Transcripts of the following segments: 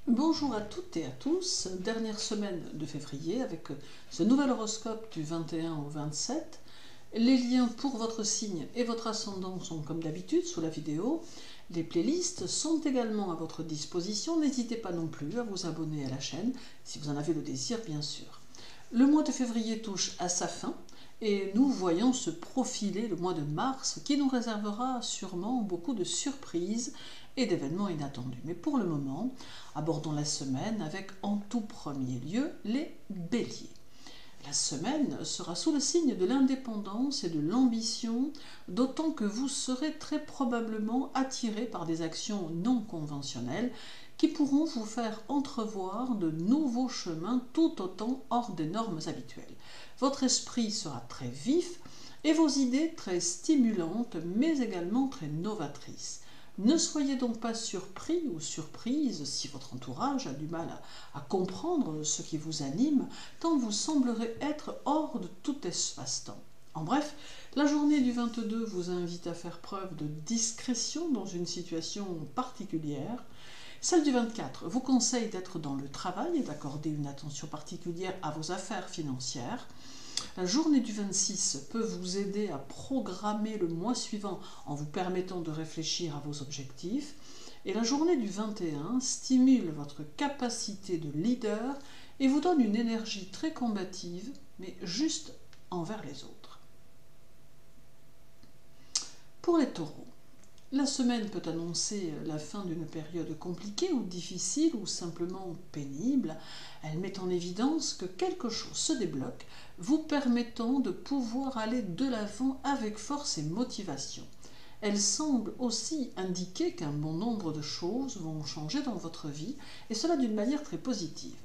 Bonjour à toutes et à tous, dernière semaine de février avec ce nouvel horoscope du 21 au 27. Les liens pour votre signe et votre ascendant sont comme d'habitude sous la vidéo. Les playlists sont également à votre disposition, n'hésitez pas non plus à vous abonner à la chaîne si vous en avez le désir bien sûr. Le mois de février touche à sa fin et nous voyons se profiler le mois de mars qui nous réservera sûrement beaucoup de surprises et d'événements inattendus. Mais pour le moment, abordons la semaine avec en tout premier lieu les béliers. La semaine sera sous le signe de l'indépendance et de l'ambition, d'autant que vous serez très probablement attiré par des actions non conventionnelles qui pourront vous faire entrevoir de nouveaux chemins tout autant hors des normes habituelles. Votre esprit sera très vif et vos idées très stimulantes, mais également très novatrices. Ne soyez donc pas surpris ou surprise si votre entourage a du mal à comprendre ce qui vous anime, tant vous semblerez être hors de tout espace-temps. En bref, la journée du 22 vous invite à faire preuve de discrétion dans une situation particulière. Celle du 24 vous conseille d'être dans le travail et d'accorder une attention particulière à vos affaires financières. La journée du 26 peut vous aider à programmer le mois suivant en vous permettant de réfléchir à vos objectifs. Et la journée du 21 stimule votre capacité de leader et vous donne une énergie très combative, mais juste envers les autres. Pour les taureaux, la semaine peut annoncer la fin d'une période compliquée ou difficile ou simplement pénible. Elle met en évidence que quelque chose se débloque, vous permettant de pouvoir aller de l'avant avec force et motivation. Elle semble aussi indiquer qu'un bon nombre de choses vont changer dans votre vie, et cela d'une manière très positive.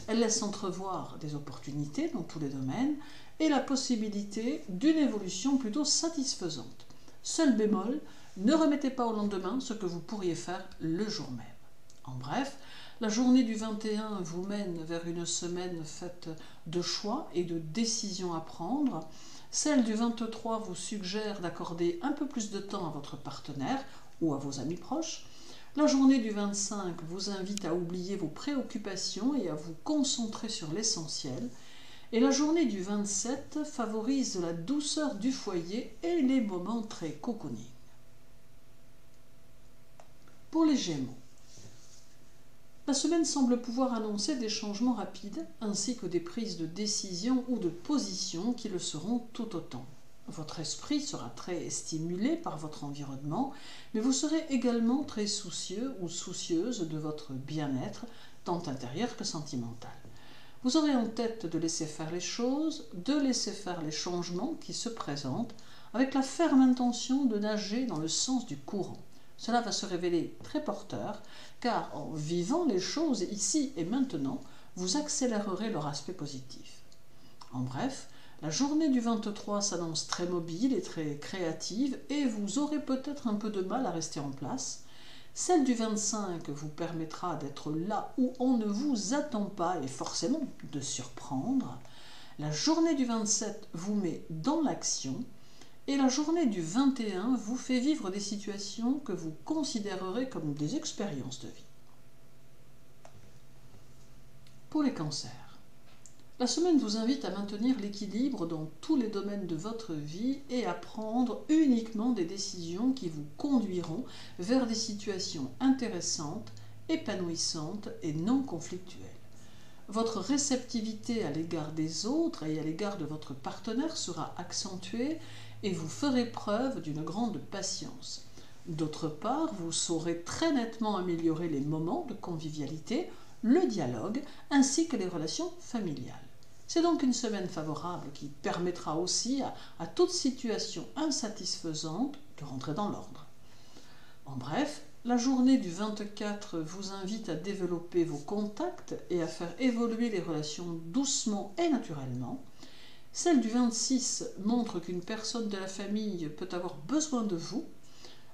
Elle laisse entrevoir des opportunités dans tous les domaines et la possibilité d'une évolution plutôt satisfaisante. Seul bémol, ne remettez pas au lendemain ce que vous pourriez faire le jour même. En bref, la journée du 21 vous mène vers une semaine faite de choix et de décisions à prendre. Celle du 23 vous suggère d'accorder un peu plus de temps à votre partenaire ou à vos amis proches. La journée du 25 vous invite à oublier vos préoccupations et à vous concentrer sur l'essentiel. Et la journée du 27 favorise la douceur du foyer et les moments très cocooning. Pour les Gémeaux, la semaine semble pouvoir annoncer des changements rapides ainsi que des prises de décision ou de position qui le seront tout autant. Votre esprit sera très stimulé par votre environnement, mais vous serez également très soucieux ou soucieuse de votre bien-être, tant intérieur que sentimental. Vous aurez en tête de laisser faire les choses, de laisser faire les changements qui se présentent, avec la ferme intention de nager dans le sens du courant. Cela va se révéler très porteur, car en vivant les choses ici et maintenant, vous accélérerez leur aspect positif. En bref, la journée du 23 s'annonce très mobile et très créative, et vous aurez peut-être un peu de mal à rester en place. Celle du 25 vous permettra d'être là où on ne vous attend pas et forcément de surprendre. La journée du 27 vous met dans l'action. Et la journée du 21 vous fait vivre des situations que vous considérerez comme des expériences de vie. Pour les cancers, la semaine vous invite à maintenir l'équilibre dans tous les domaines de votre vie et à prendre uniquement des décisions qui vous conduiront vers des situations intéressantes, épanouissantes et non conflictuelles. Votre réceptivité à l'égard des autres et à l'égard de votre partenaire sera accentuée et vous ferez preuve d'une grande patience. D'autre part, vous saurez très nettement améliorer les moments de convivialité, le dialogue ainsi que les relations familiales. C'est donc une semaine favorable qui permettra aussi à toute situation insatisfaisante de rentrer dans l'ordre. En bref, la journée du 24 vous invite à développer vos contacts et à faire évoluer les relations doucement et naturellement. Celle du 26 montre qu'une personne de la famille peut avoir besoin de vous.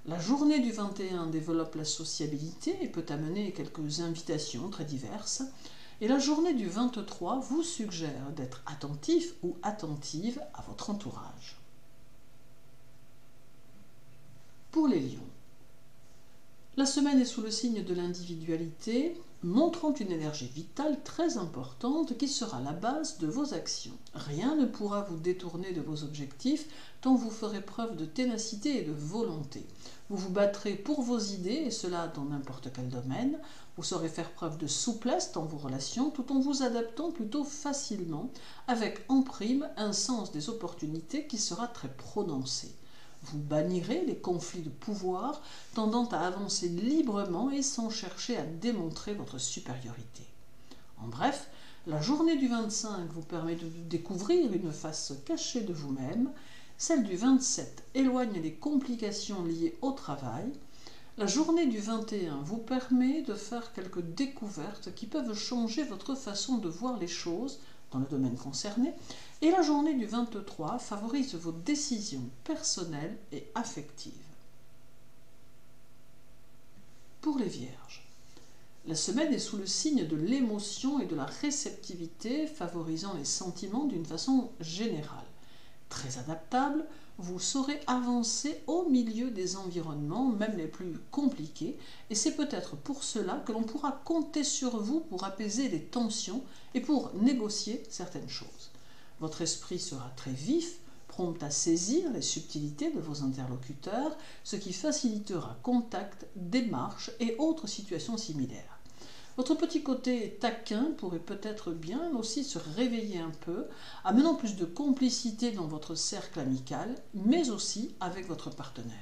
La journée du 21 développe la sociabilité et peut amener quelques invitations très diverses. Et la journée du 23 vous suggère d'être attentif ou attentive à votre entourage. Pour les lions, la semaine est sous le signe de l'individualité montrant une énergie vitale très importante qui sera la base de vos actions. Rien ne pourra vous détourner de vos objectifs tant vous ferez preuve de ténacité et de volonté. Vous vous battrez pour vos idées, et cela dans n'importe quel domaine. Vous saurez faire preuve de souplesse dans vos relations tout en vous adaptant plutôt facilement, avec en prime un sens des opportunités qui sera très prononcé. Vous bannirez les conflits de pouvoir, tendant à avancer librement et sans chercher à démontrer votre supériorité. En bref, la journée du 25 vous permet de découvrir une face cachée de vous-même. Celle du 27 éloigne les complications liées au travail. La journée du 21 vous permet de faire quelques découvertes qui peuvent changer votre façon de voir les choses dans le domaine concerné, et la journée du 23 favorise vos décisions personnelles et affectives. Pour les Vierges, la semaine est sous le signe de l'émotion et de la réceptivité, favorisant les sentiments d'une façon générale. Très adaptable, vous saurez avancer au milieu des environnements, même les plus compliqués, et c'est peut-être pour cela que l'on pourra compter sur vous pour apaiser les tensions et pour négocier certaines choses. Votre esprit sera très vif, prompt à saisir les subtilités de vos interlocuteurs, ce qui facilitera contact, démarches et autres situations similaires. Votre petit côté taquin pourrait peut-être bien aussi se réveiller un peu, amenant plus de complicité dans votre cercle amical, mais aussi avec votre partenaire.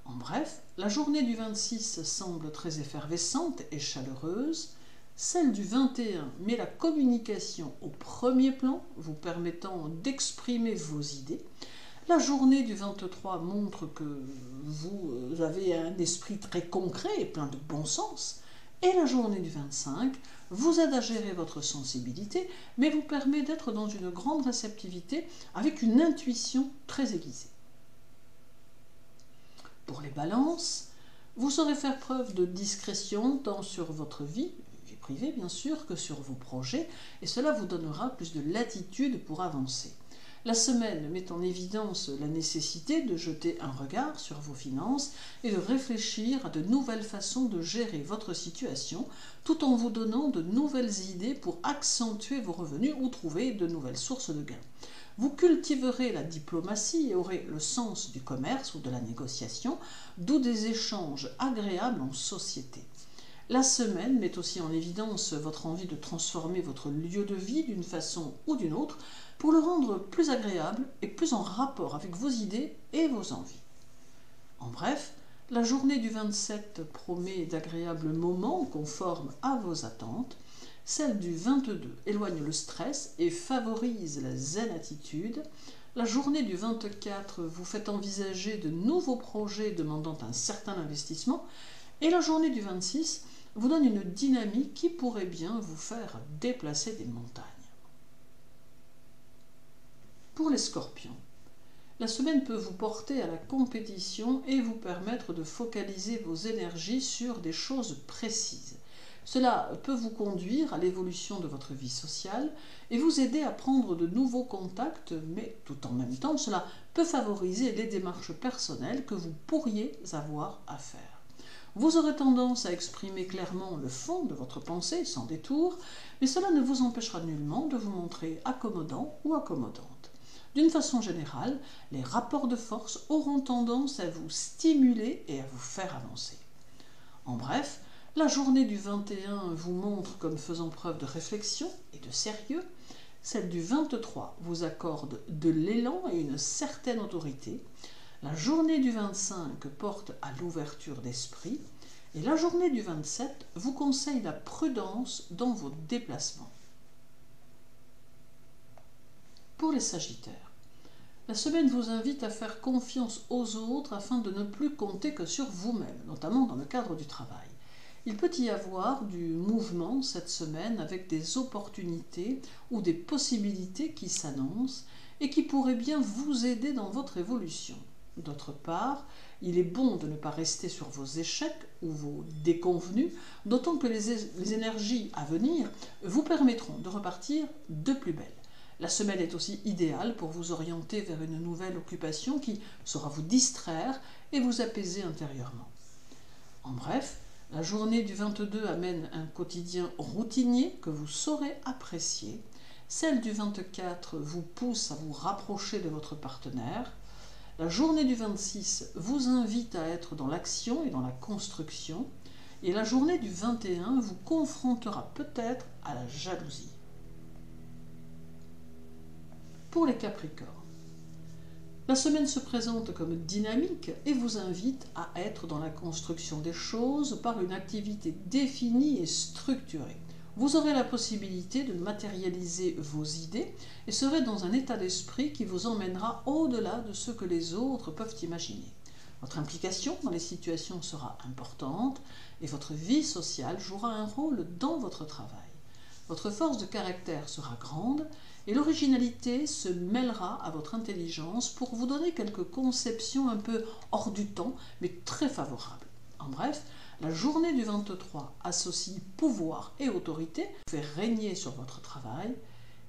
En bref, la journée du 26 semble très effervescente et chaleureuse. Celle du 21 met la communication au premier plan, vous permettant d'exprimer vos idées. La journée du 23 montre que vous avez un esprit très concret et plein de bon sens. Et la journée du 25 vous aide à gérer votre sensibilité, mais vous permet d'être dans une grande réceptivité avec une intuition très aiguisée. Pour les balances, vous saurez faire preuve de discrétion tant sur votre vie privée bien sûr, que sur vos projets, et cela vous donnera plus de latitude pour avancer. La semaine met en évidence la nécessité de jeter un regard sur vos finances et de réfléchir à de nouvelles façons de gérer votre situation, tout en vous donnant de nouvelles idées pour accentuer vos revenus ou trouver de nouvelles sources de gains. Vous cultiverez la diplomatie et aurez le sens du commerce ou de la négociation, d'où des échanges agréables en société. La semaine met aussi en évidence votre envie de transformer votre lieu de vie d'une façon ou d'une autre pour le rendre plus agréable et plus en rapport avec vos idées et vos envies. En bref, la journée du 27 promet d'agréables moments conformes à vos attentes. Celle du 22 éloigne le stress et favorise la zen attitude. La journée du 24 vous fait envisager de nouveaux projets demandant un certain investissement. Et la journée du 26 vous donne une dynamique qui pourrait bien vous faire déplacer des montagnes. Pour les Scorpions, la semaine peut vous porter à la compétition et vous permettre de focaliser vos énergies sur des choses précises. Cela peut vous conduire à l'évolution de votre vie sociale et vous aider à prendre de nouveaux contacts, mais tout en même temps, cela peut favoriser les démarches personnelles que vous pourriez avoir à faire. Vous aurez tendance à exprimer clairement le fond de votre pensée sans détour, mais cela ne vous empêchera nullement de vous montrer accommodant ou accommodante. D'une façon générale, les rapports de force auront tendance à vous stimuler et à vous faire avancer. En bref, la journée du 21 vous montre comme faisant preuve de réflexion et de sérieux. Celle du 23 vous accorde de l'élan et une certaine autorité. La journée du 25 porte à l'ouverture d'esprit. Et la journée du 27 vous conseille la prudence dans vos déplacements. Pour les Sagittaires, la semaine vous invite à faire confiance aux autres afin de ne plus compter que sur vous-même, notamment dans le cadre du travail. Il peut y avoir du mouvement cette semaine avec des opportunités ou des possibilités qui s'annoncent et qui pourraient bien vous aider dans votre évolution. D'autre part, il est bon de ne pas rester sur vos échecs ou vos déconvenus, d'autant que les énergies à venir vous permettront de repartir de plus belle. La semaine est aussi idéale pour vous orienter vers une nouvelle occupation qui saura vous distraire et vous apaiser intérieurement. En bref, La journée du 22 amène un quotidien routinier que vous saurez apprécier. Celle du 24 vous pousse à vous rapprocher de votre partenaire. La journée du 26 vous invite à être dans l'action et dans la construction. Et la journée du 21 vous confrontera peut-être à la jalousie. Pour les Capricornes, la semaine se présente comme dynamique et vous invite à être dans la construction des choses par une activité définie et structurée. Vous aurez la possibilité de matérialiser vos idées et serez dans un état d'esprit qui vous emmènera au-delà de ce que les autres peuvent imaginer. Votre implication dans les situations sera importante et votre vie sociale jouera un rôle dans votre travail. Votre force de caractère sera grande et l'originalité se mêlera à votre intelligence pour vous donner quelques conceptions un peu hors du temps, mais très favorables. En bref, la journée du 23 associe pouvoir et autorité, fait régner sur votre travail.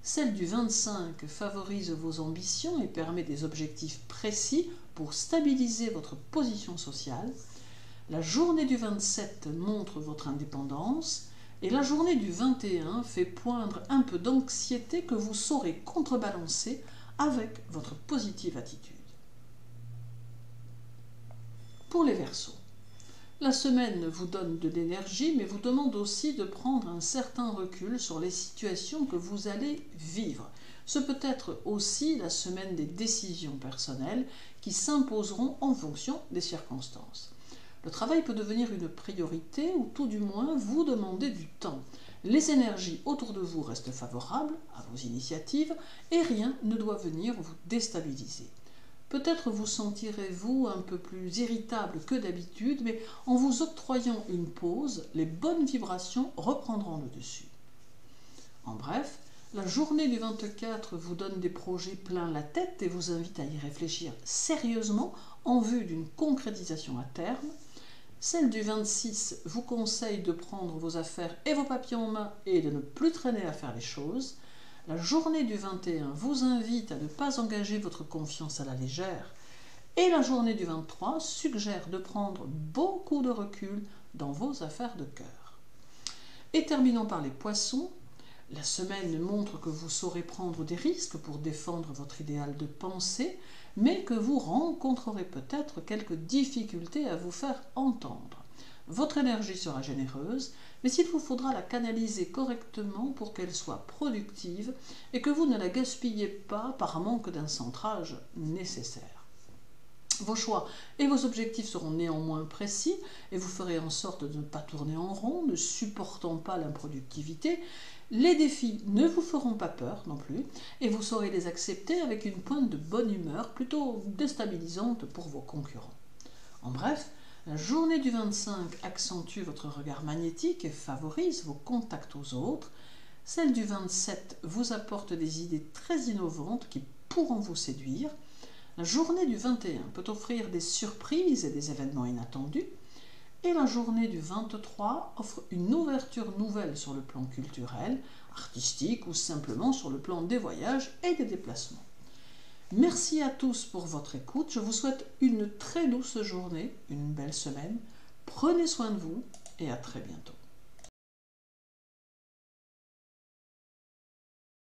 Celle du 25 favorise vos ambitions et permet des objectifs précis pour stabiliser votre position sociale. La journée du 27 montre votre indépendance et la journée du 21 fait poindre un peu d'anxiété que vous saurez contrebalancer avec votre positive attitude. Pour les Verseaux, la semaine vous donne de l'énergie, mais vous demande aussi de prendre un certain recul sur les situations que vous allez vivre. Ce peut être aussi la semaine des décisions personnelles qui s'imposeront en fonction des circonstances. Le travail peut devenir une priorité ou tout du moins vous demander du temps. Les énergies autour de vous restent favorables à vos initiatives et rien ne doit venir vous déstabiliser. Peut-être vous sentirez-vous un peu plus irritable que d'habitude, mais en vous octroyant une pause, les bonnes vibrations reprendront le dessus. En bref, la journée du 24 vous donne des projets plein la tête et vous invite à y réfléchir sérieusement en vue d'une concrétisation à terme. Celle du 26 vous conseille de prendre vos affaires et vos papiers en main et de ne plus traîner à faire les choses. La journée du 21 vous invite à ne pas engager votre confiance à la légère. Et la journée du 23 suggère de prendre beaucoup de recul dans vos affaires de cœur. Et terminons par les Poissons. La semaine montre que vous saurez prendre des risques pour défendre votre idéal de pensée, mais que vous rencontrerez peut-être quelques difficultés à vous faire entendre. Votre énergie sera généreuse, mais il vous faudra la canaliser correctement pour qu'elle soit productive et que vous ne la gaspillez pas par manque d'un centrage nécessaire. Vos choix et vos objectifs seront néanmoins précis et vous ferez en sorte de ne pas tourner en rond, ne supportant pas l'improductivité. Les défis ne vous feront pas peur non plus et vous saurez les accepter avec une pointe de bonne humeur plutôt déstabilisante pour vos concurrents. En bref, la journée du 25 accentue votre regard magnétique et favorise vos contacts aux autres. Celle du 27 vous apporte des idées très innovantes qui pourront vous séduire. La journée du 21 peut offrir des surprises et des événements inattendus. Et la journée du 23 offre une ouverture nouvelle sur le plan culturel, artistique ou simplement sur le plan des voyages et des déplacements. Merci à tous pour votre écoute. Je vous souhaite une très douce journée, une belle semaine. Prenez soin de vous et à très bientôt.